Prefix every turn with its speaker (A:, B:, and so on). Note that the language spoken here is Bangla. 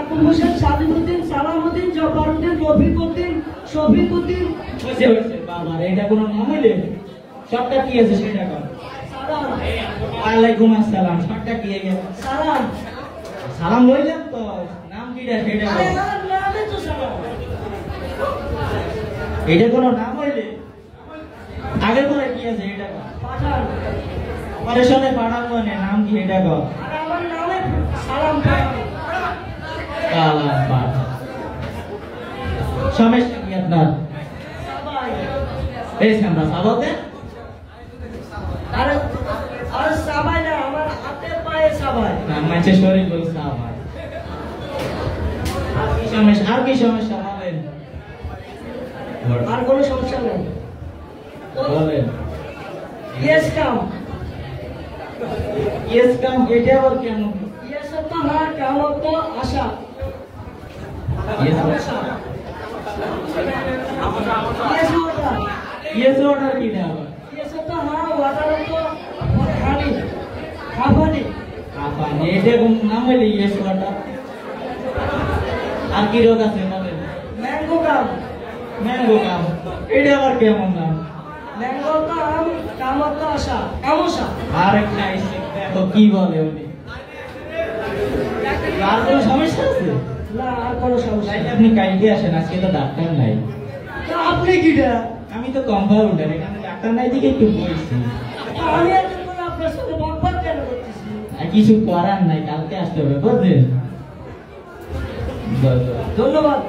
A: মাহবুব হোসেন, সাদিমউদ্দিন, সালামউদ্দিন, জব্বারউদ্দিন, রফিকউদ্দিন, শফিকউদ্দিন।
B: হয়েছে বাবা, এটা কোনো নাম হইলে? সবটা কি আছে সেটা কর।
A: সালাম।
B: ওয়ালাইকুম আসসালাম। সবটা কি আছে?
A: সালাম।
B: সালাম লইলাম তো, নাম কিটা সেটা কর।
A: আরে আমার নামে তো সালাম।
B: এটা কোনো নাম হইলে? আগের পরে কি আছে এটা কর।
A: পাঠান।
B: অপারেশনে পাঠান মানে নাম কি এটা কর।
A: আর আমার নামে সালাম পাঠান।
B: কালা পাঠ। সমস্যা কি আপনার?
A: সবাই।
B: এই আমরা সাবাতে?
A: আরে আর সবাই না, আমার হাতে পায়ে সবাই।
B: না মাঝে শরীর বল সাবাই। আর কি সমস্যা বলেন?
A: আর কোনো সমস্যা নেই।
B: বলেন।
A: Yes come.
B: ইয়েস কাম এটা আবার কেমন?
A: ইয়েস তো হ্যাঁ, কাম তো আশা।
B: ইয়েস
A: আশা। ইয়েস ওটা।
B: ইয়েস অর্ডার কি না আবার?
A: ইয়েস তো হ্যাঁ, ওয়াটার তো খানি। খাবানি।
B: আপনি এটা কোন নাম হইলে ইয়েস অর্ডার? আর কি রোগ আছে বলেন?
A: ম্যাঙ্গো কাম।
B: ম্যাঙ্গো কাম এটা আবার কেমন নাম?
A: ম্যাঙ্গো কাম, কাম তো আশা। কামসা।
B: আরেকটা এসে দেখো কি বলে উনি। আর কোনো সমস্যা আছে?
A: না, আর কোনো সমস্যা
B: তাইলে
A: নেই।
B: আপনি কাইতে আসেন, আজকে তো ডাক্তার নাই।
A: তা আপনি কিটা?
B: আমি তো কম্পাউন্ডার, এখানে ডাক্তার নাই দিকে একটু বলছি।
A: আমি এত করে আপনার সাথে বকবক কেন করতেছি?
B: আর কিছু করার নাই, কালকে আসতে হবে বুঝলেন?
A: ধন্যবাদ।